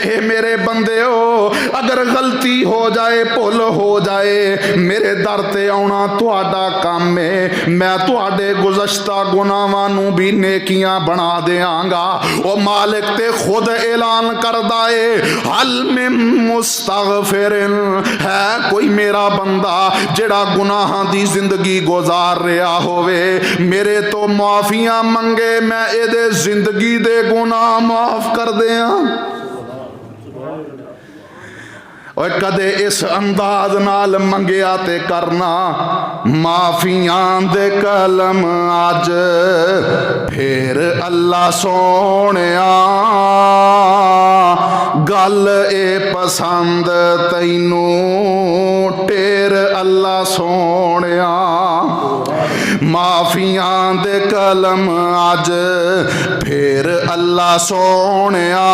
اے میرے بندے ہو، اگر غلطی ہو جائے، بھول ہو جائے، میرے در تے آنا تہاڈا کام ہے، میں تہاڈے گزشتہ گناہاں نو بھی نیکیاں بنا دیاں گا۔ او مالک تے خود اعلان کردا ہے، حل من مستغفر، ہے کوئی میرا بندہ جڑا گناہاں دی زندگی گزار رہا ہوئے، میرے تو معافیاں منگے، میں اے دے زندگی دے گناہ معاف کر دیاں۔ اور کدے اس انداز نال منگیا تے کرنا، معافیاں دے کلم آج پھر اللہ سونیا، گل اے پسند تینوں ٹیر اللہ سونیا، معافیاں دے کلم آج پھر اللہ سونیا،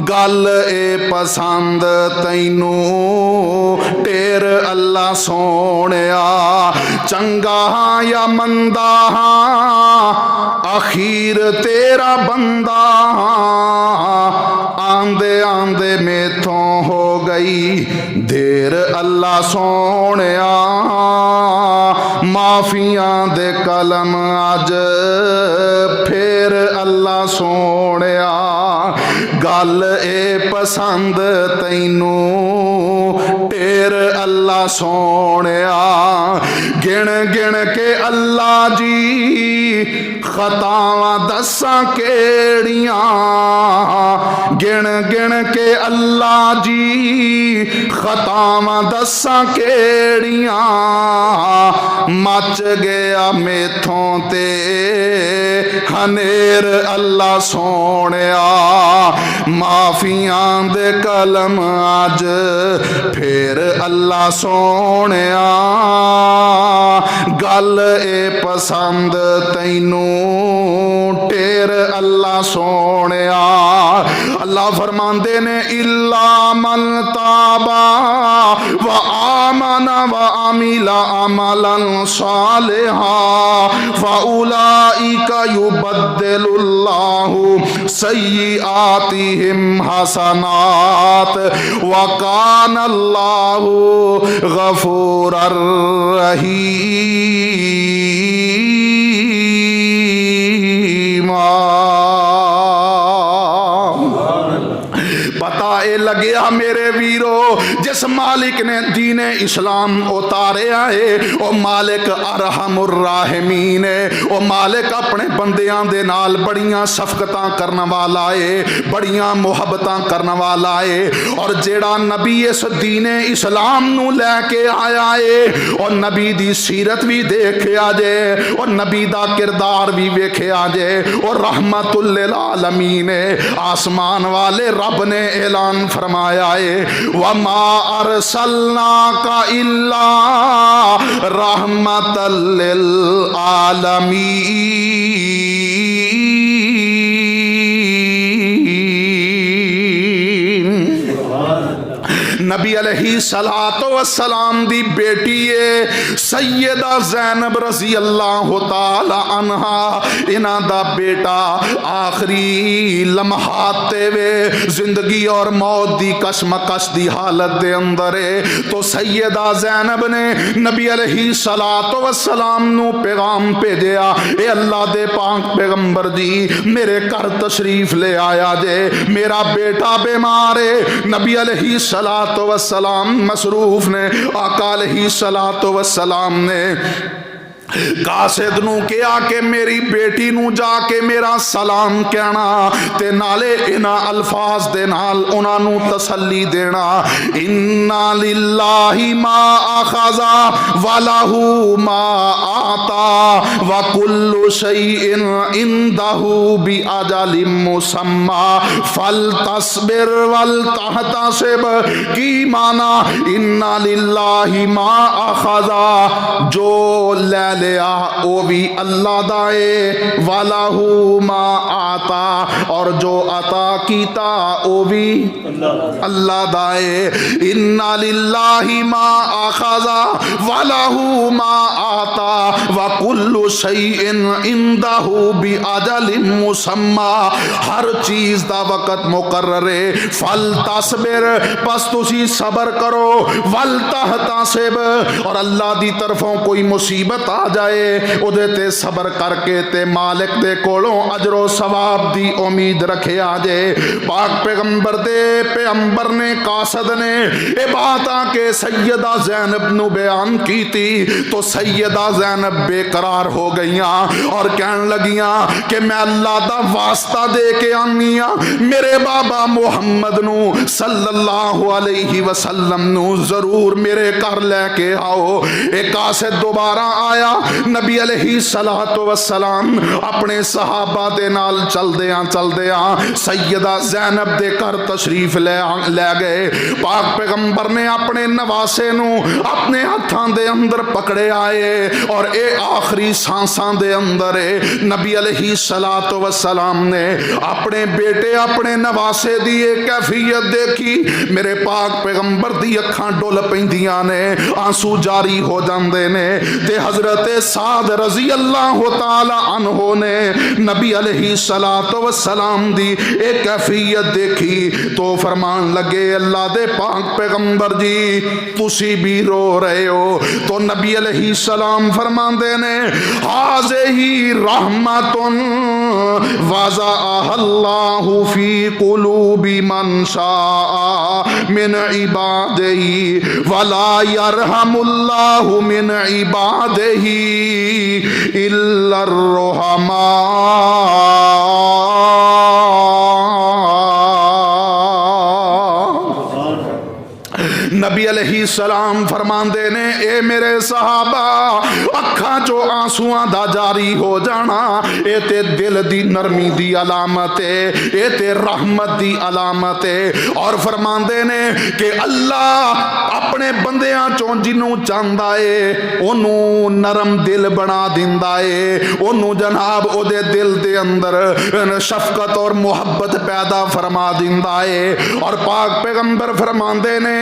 گل اے پسند تینوں ٹیر اللہ سونیا، چنگا ہاں یا مندہ ہاں اخیر تیرا بندہ، آندے آندے میں تھوں ہو گئی دیر اللہ سونیا، معافیاں دے کلم آج پھر اللہ سونیا، گل اے پسند تینوں ٹیر اللہ سونیا، گن گن کے اللہ جی خطاواں دساں کیڑیاں، گن گن کے اللہ جی خطاواں دساں کیڑیاں، مچ گیا میتھوں تے ہنیر اللہ سونیا، معافیاں دے کلم آج پھر اللہ سونیا، گل اے پسند تینوں ٹیر اللہ سونیا۔ اللہ فرماندے نے الا من تابا و آمن و عمل عملا صالحا فاولئک یبدل اللہ سیئاتہم حسنات وکان اللہ غفورا رحیما۔ پتہ اے لگیا میرے ویرو، جس مالک نے دین اسلام اتارے آئے او مالک ارحم الراحمین ہے، او مالک اپنے بندیاں دے نال بڑیاں شفقتاں کرنا والا ہے، بڑیاں محبتاں کرنا والا ہے، اور جیڑا نبی اس دین اسلام نو لے کے آیا ہے اور نبی دی سیرت بھی دیکھیا جے اور نبی دا کردار بھی ویکھیا جے، اور رحمت اللعالمین ہے، آسمان والے رب نے اعلان فرمایا ہے وَمَا أَرْسَلْنَاكَ إِلَّا رَحْمَةً لِلْعَالَمِينَ۔ نبی علیہ السلام دی بیٹی ہے سیدہ زینب رضی اللہ تعالی عنہا، انہاں دا بیٹا آخری لمحات تے وے زندگی اور موت دی کشمکش دی حالت دے اندر ہے، تو سیدہ زینب نے نبی علیہ السلام نو پیغام بھیجیا، اے اللہ دے پاک پیغمبر جی میرے گھر تشریف لے آیا جے، میرا بیٹا بیمار ہے۔ نبی علیہ السلام مصروف نے، آقا علیہ السلام نے قاصد نو کیا کہ میری بیٹی نو جا کے میرا سلام کہنا تے نالے انہا الفاظ دے نال انہاں نو تسلی دینا، اِنَّا لِلَّهِ مَا أَخَذَ وَلَهُ مَا آتَى وَكُلُّ شَيْءٍ عِندَهُ بِأَجَلٍ مُّسَمًّى فَلْتَصْبِرْ وَلْتَحْتَسِبْ، کی معنی اِنَّا لِلَّهِ مَا أَخَذَ، جو لے لیا وہ بھی اللہ دائے، وَلَهُ مَا آتا، اور جو عطا کیتا وہ بھی اللہ دائے، اِنَّا لِلَّهِ مَا أَخَذَ وَلَهُ مَا آتَى وَكُلُّ شَيْءٍ عِندَهُ بِأَجَلٍ مُّسَمَّى، ہر چیز دا وقت مقرر ہے، فَلْتَصْبِرْ، پس تسی صبر کرو، وَلْتَحْتَسِبْ، اور اللہ دی طرفوں کوئی مصیبت آ جائے اودے تے صبر کر کے تے مالک دے کولوں اجر و ثواب دی امید رکھے آجے۔ پاک پیغمبر نے قاصد نے اے بات آ کے سیدہ زینب نو بیان کی تھی تو سیدہ زینب بے قرار ہو گئیاں اور کہن لگیاں کہ میں اللہ دا واسطہ دے کے آنیاں میرے بابا محمد نو صلی اللہ علیہ وسلم نو ضرور میرے گھر لے کے آؤ۔ ایک قاصد دوبارہ آیا، نبی علیہ السلام اپنے صحابہ دے نال چل دیاں سیدہ زینب دے کر تشریف لے گئے۔ پاک پیغمبر نے اپنے نواسے نو اپنے ہتھاں دے اندر پکڑے آئے اور اے آخری سانساں دے اندر نبی علیہ السلام نے اپنے بیٹے اپنے نواسے دی ایک کیفیت دیکھی، میرے پاک پیغمبر دی اکھاں ڈول پیندیاں نے، آنسو جاری ہو جاندے نے، تے حضرت سعد رضی اللہ تعالی عنہ نے نبی علیہ السلام دی ایک کیفیت دیکھی تو فرمان لگے اللہ دے پاک پیغمبر جی تسی بھی رو رہے ہو، تو نبی علیہ السلام فرمان دینے ہذہ رحمت وضعها اللہ فی قلوب من شاء من عبادہ ولا یرحم اللہ من عبادہ الا الرحماء۔ نبی علیہ السلام فرمان دینے اے میرے صحابہ اکھاں چو آنسواں دا جاری ہو جانا اے تے دل دی نرمی دی علامت ہے، اے تے رحمت دی علامت ہے، اور فرمان دینے کہ اللہ اپنے بندیاں چوں جنوں چاہندا ہے اونوں نرم دل بنا دیندا ہے، اونوں جناب او دے دل دے اندر شفقت اور محبت پیدا فرما دیندا ہے۔ اور پاک پیغمبر فرمان دینے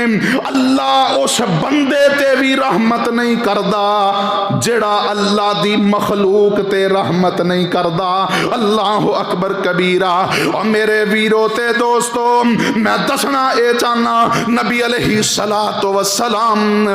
اللہ اس بندے تے بھی رحمت نہیں کردا جڑا اللہ دی مخلوق تے رحمت نہیں کردا۔ اللہ اکبر کبیرہ۔ اور میرے ویرو تے دوستو میں دسنا اے چاہنا نبی علیہ السلام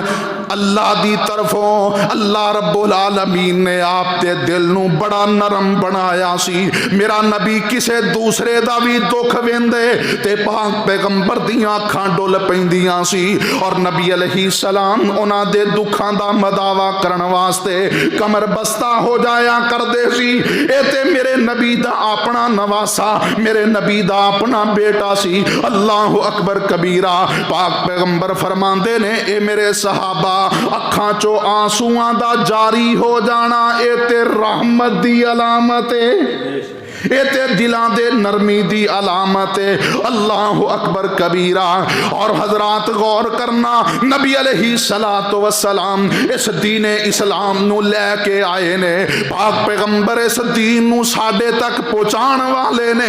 اللہ دی طرفوں اللہ رب العالمین نے آپ تے دل نو بڑا نرم بنایا سی۔ میرا نبی کسے دوسرے دا بھی دکھ ویندے تے پاک پیغمبر دیاں اکھاں ڈول پیندیاں سی، اور نبی علیہ السلام انہاں دے دکھاں دا مداوا کرن واسطے کمر بستہ ہو جایا کر دے سی۔ اے تے میرے نبی دا اپنا نواسا، میرے نبی دا اپنا بیٹا سی۔ اللہ اکبر کبیرہ۔ پاک پیغمبر فرماندے نے اے میرے صحابہ اکھاں چو آنسواں دا جاری ہو جانا اے تے رحمت دی علامت ہے، اے تے دلاں دے نرمی دی علامت ہے۔ اللہ اکبر کبیرہ۔ اور حضرات غور کرنا نبی علیہ السلام اس دین اسلام نو لے کے آئے نے، پاک پیغمبر اس دین نو ساڈے تک پہنچان والے نے۔